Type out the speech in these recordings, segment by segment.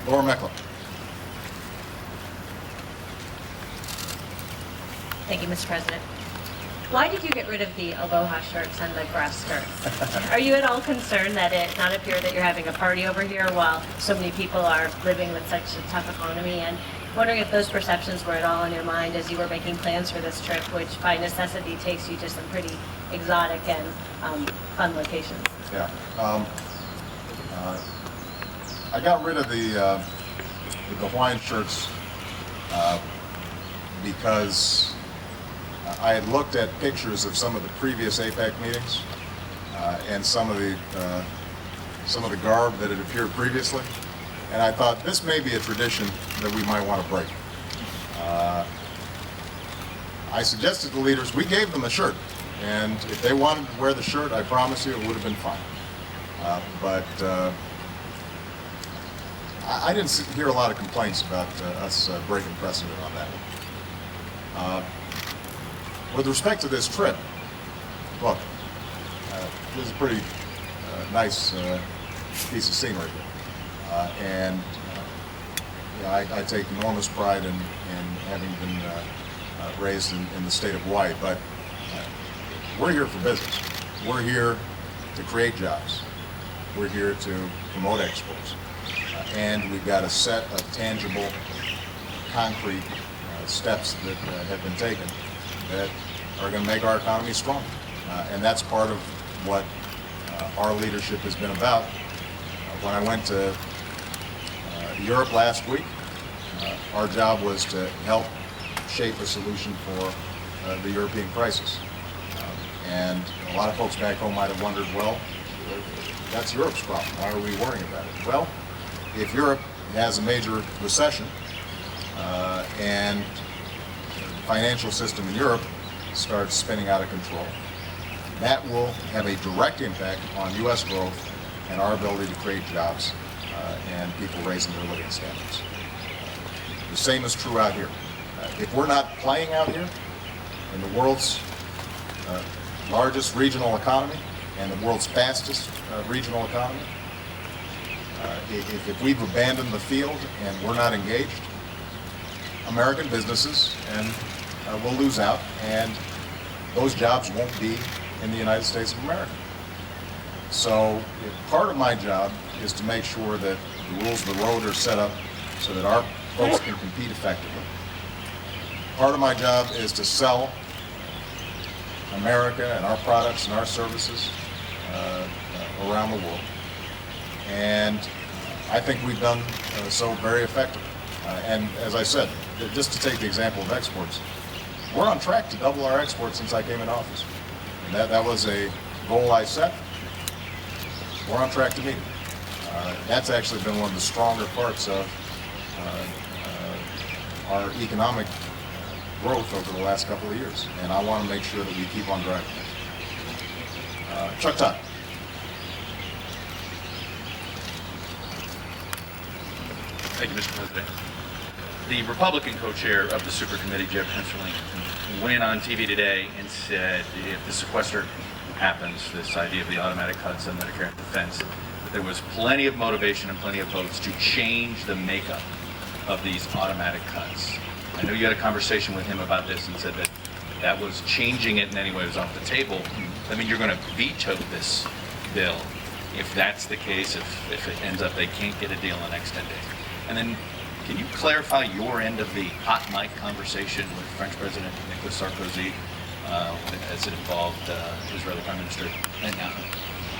Laura Meckler. Thank you, Mr. President. Why did you get rid of the aloha shirts and the grass skirts? Are you at all concerned that it not appear that you're having a party over here while so many people are living with such a tough economy? And wondering if those perceptions were at all in your mind as you were making plans for this trip, which by necessity takes you to some pretty exotic and fun locations. Yeah. I got rid of the Hawaiian shirts because I had looked at pictures of some of the previous APEC meetings and some of the garb that had appeared previously, and I thought this may be a tradition that we might want to break. I suggested to the leaders, we gave them a shirt, and if they wanted to wear the shirt, I promise you it would have been fine. But I didn't hear a lot of complaints about us breaking precedent on that one. With respect to this trip, look, this is a pretty nice piece of scenery, and you know, I take enormous pride in having been raised in the state of Hawaii, but we're here for business. We're here to create jobs. We're here to promote exports, and we've got a set of tangible, concrete steps that have been taken that are going to make our economy strong. And that's part of what our leadership has been about. When I went to Europe last week, our job was to help shape a solution for the European crisis. And a lot of folks back home might have wondered, well, that's Europe's problem. Why are we worrying about it? Well, if Europe has a major recession and the financial system in Europe starts spinning out of control, that will have a direct impact on U.S. growth and our ability to create jobs and people raising their living standards. The same is true out here. If we're not playing out here in the world's largest regional economy and the world's fastest regional economy, if we've abandoned the field and we're not engaged, American businesses will lose out, and those jobs won't be in the United States of America. So part of my job is to make sure that the rules of the road are set up so that our folks can compete effectively. Part of my job is to sell America and our products and our services around the world. And I think we've done so very effectively. And as I said, just to take the example of exports, we're on track to double our exports since I came in office. And that was a goal I set. We're on track to meet it. That's actually been one of the stronger parts of our economic growth over the last couple of years. And I want to make sure that we keep on driving it. Chuck Todd. Thank you, Mr. President. The Republican co-chair of the super committee, Jeff Hensarling, went on TV today and said if the sequester happens, this idea of the automatic cuts on Medicare and defense, that there was plenty of motivation and plenty of votes to change the makeup of these automatic cuts. I know you had a conversation with him about this and said that that was changing it in any way was off the table. I mean, you're going to veto this bill if that's the case, if it ends up they can't get a deal in the next 10 days. And then can you clarify your end of the hot mic conversation with French President Nicolas Sarkozy as it involved Israeli Prime Minister Netanyahu?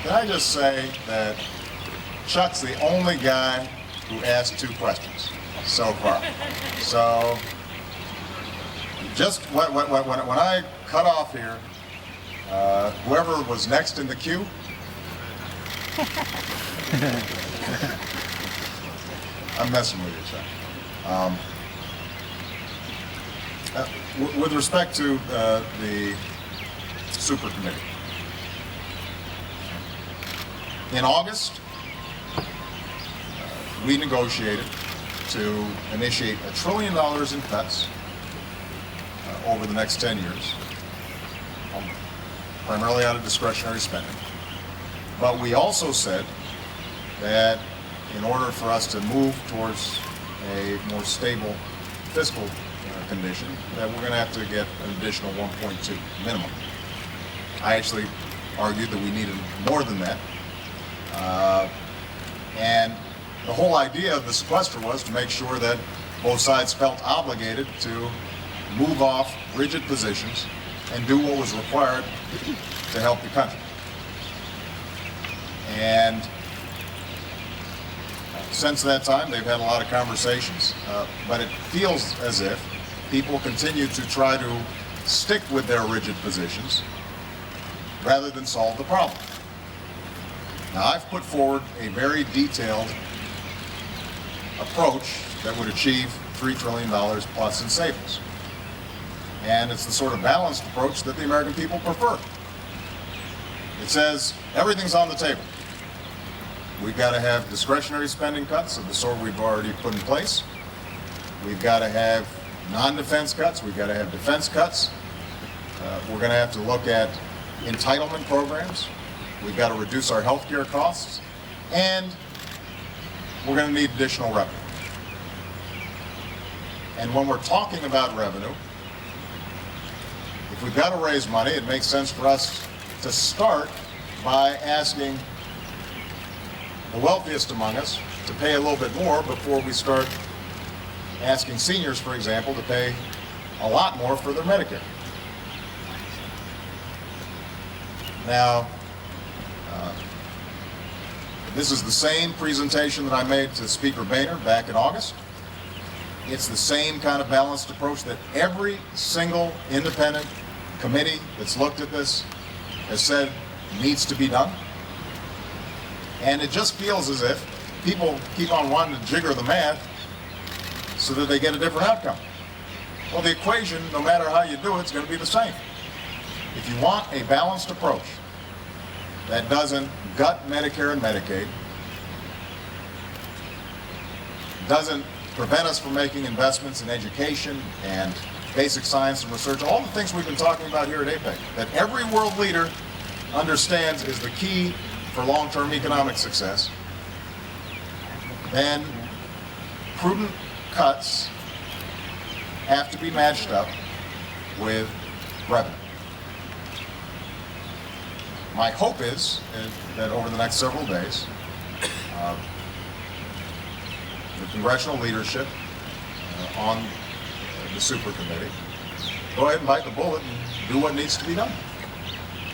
Can I just say that Chuck's the only guy who asked 2 questions so far. So just when I cut off here, whoever was next in the queue, I'm messing with you, Chuck. With respect to the super committee, in August, we negotiated to initiate $1 trillion in cuts over the next 10 years, primarily out of discretionary spending. But we also said that in order for us to move towards a more stable fiscal condition, that we're going to have to get an additional 1.2 minimum. I actually argued that we needed more than that. And the whole idea of the sequester was to make sure that both sides felt obligated to move off rigid positions and do what was required to help the country. And since that time, they've had a lot of conversations, but it feels as if people continue to try to stick with their rigid positions rather than solve the problem. Now, I've put forward a very detailed approach that would achieve $3 trillion plus in savings. And it's the sort of balanced approach that the American people prefer. It says everything's on the table. We've got to have discretionary spending cuts of the sort we've already put in place. We've got to have non-defense cuts. We've got to have defense cuts. We're going to have to look at entitlement programs. We've got to reduce our health care costs. And we're going to need additional revenue. And when we're talking about revenue, if we've got to raise money, it makes sense for us to start by asking the wealthiest among us to pay a little bit more before we start asking seniors, for example, to pay a lot more for their Medicare. Now, this is the same presentation that I made to Speaker Boehner back in August. It's the same kind of balanced approach that every single independent committee that's looked at this has said needs to be done. And it just feels as if people keep on wanting to jigger the math so that they get a different outcome. Well, the equation, no matter how you do it, is going to be the same. If you want a balanced approach that doesn't gut Medicare and Medicaid, doesn't prevent us from making investments in education and basic science and research, all the things we've been talking about here at APEC, that every world leader understands is the key for long-term economic success, then prudent cuts have to be matched up with revenue. My hope is that over the next several days, the congressional leadership on the super committee go ahead and bite the bullet and do what needs to be done.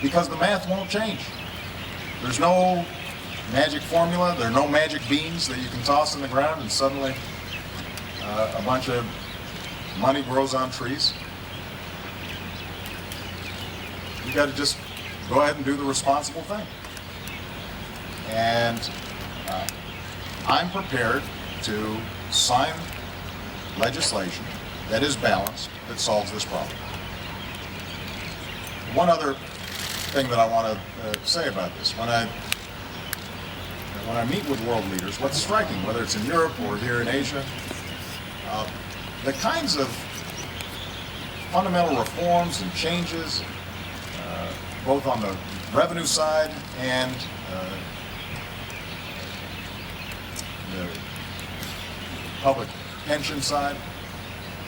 Because the math won't change. There's no magic formula, there are no magic beans that you can toss in the ground and suddenly a bunch of money grows on trees. You got to just go ahead and do the responsible thing. And I'm prepared to sign legislation that is balanced, that solves this problem. One other thing that I want to say about this, when I meet with world leaders, what's striking, whether it's in Europe or here in Asia, the kinds of fundamental reforms and changes, both on the revenue side and the public pension side,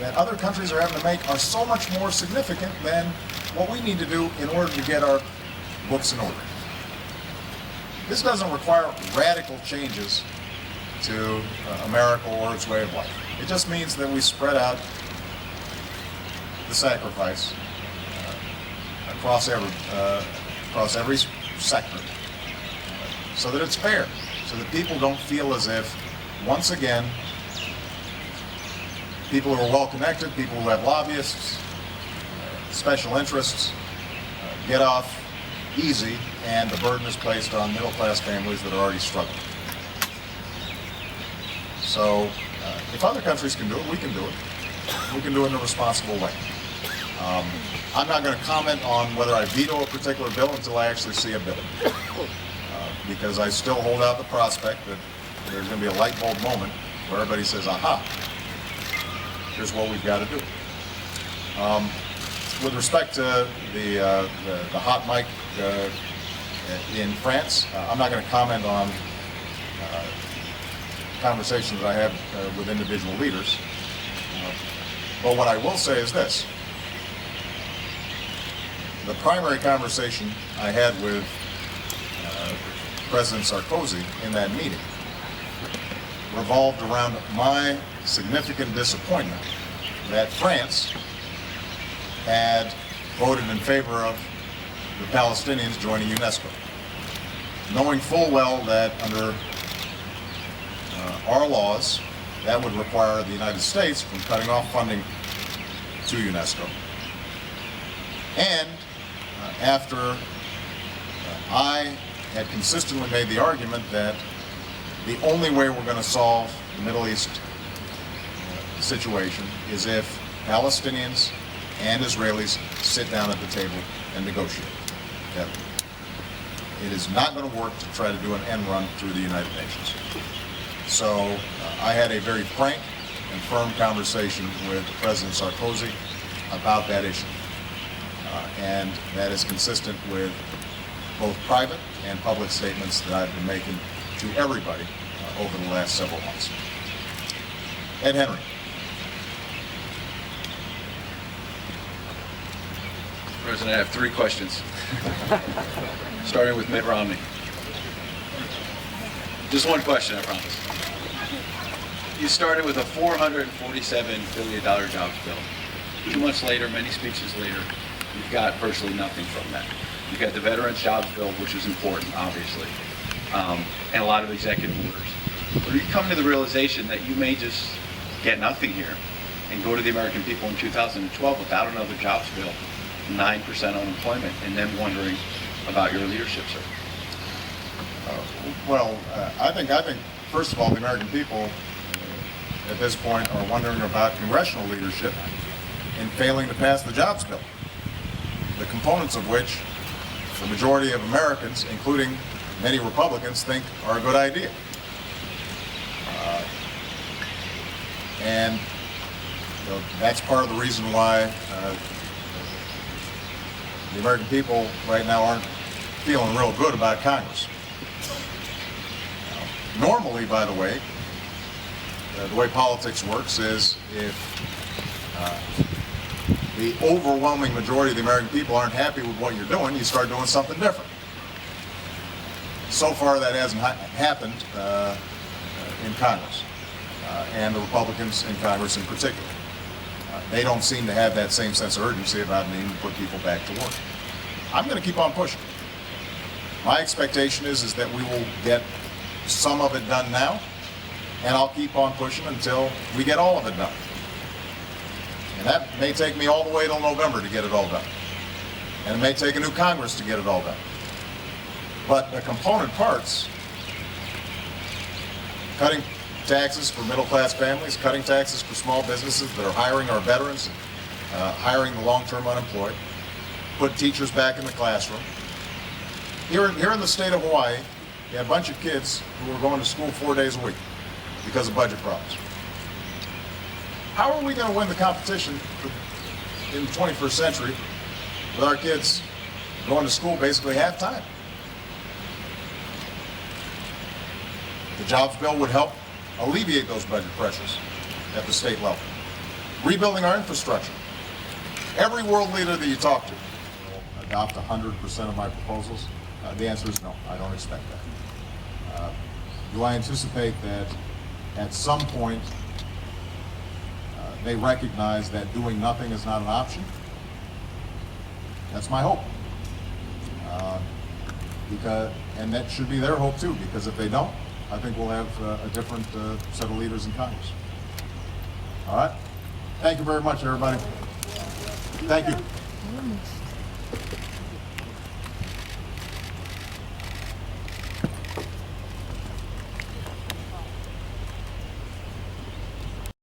that other countries are having to make are so much more significant than what we need to do in order to get our books in order. This doesn't require radical changes to America or its way of life. It just means that we spread out the sacrifice across every sector so that it's fair, so that people don't feel as if, once again, people who are well-connected, people who have lobbyists, special interests, get off easy, and the burden is placed on middle-class families that are already struggling. So, if other countries can do it, we can do it. We can do it in a responsible way. I'm not going to comment on whether I veto a particular bill until I actually see a bill, because I still hold out the prospect that there's going to be a light bulb moment where everybody says, aha, here's what we've got to do. With respect to the hot mic in France, I'm not going to comment on conversations that I have with individual leaders. But what I will say is this. The primary conversation I had with President Sarkozy in that meeting revolved around my significant disappointment that France had voted in favor of the Palestinians joining UNESCO, knowing full well that under our laws, that would require the United States from cutting off funding to UNESCO. And after I had consistently made the argument that the only way we're going to solve the Middle East situation is if Palestinians and Israelis sit down at the table and negotiate. That it is not going to work to try to do an end run through the United Nations. So I had a very frank and firm conversation with President Sarkozy about that issue. And that is consistent with both private and public statements that I've been making to everybody over the last several months. Ed Henry. President, I have 3 questions. Starting with Mitt Romney. Just one question, I promise. You started with a $447 billion jobs bill. 2 months later, many speeches later, you've got virtually nothing from that. You've got the Veterans Jobs Bill, which is important, obviously, and a lot of executive orders. But are you coming to the realization that you may just get nothing here and go to the American people in 2012 without another jobs bill, 9% unemployment, and then wondering about your leadership, sir? I think first of all, the American people at this point are wondering about congressional leadership in failing to pass the jobs bill, the components of which the majority of Americans, including many Republicans, think are a good idea. And that's part of the reason why the American people right now aren't feeling real good about Congress. Normally, by the way politics works is if the overwhelming majority of the American people aren't happy with what you're doing, you start doing something different. So far, that hasn't happened in Congress, and the Republicans in Congress in particular. They don't seem to have that same sense of urgency about needing to put people back to work. I'm going to keep on pushing. My expectation is that we will get some of it done now, and I'll keep on pushing until we get all of it done. And that may take me all the way till November to get it all done. And it may take a new Congress to get it all done. But the component parts, cutting taxes for middle-class families, cutting taxes for small businesses that are hiring our veterans, hiring the long-term unemployed, put teachers back in the classroom. Here in the state of Hawaii, you have a bunch of kids who are going to school 4 days a week because of budget problems. How are we going to win the competition in the 21st century with our kids going to school basically half-time? The jobs bill would help alleviate those budget pressures at the state level. Rebuilding our infrastructure. Every world leader that you talk to will adopt 100% of my proposals. The answer is no, I don't expect that. Do I anticipate that at some point they recognize that doing nothing is not an option? That's my hope. And that should be their hope too, because if they don't, I think we'll have a different set of leaders in Congress. All right? Thank you very much, everybody. Thank you.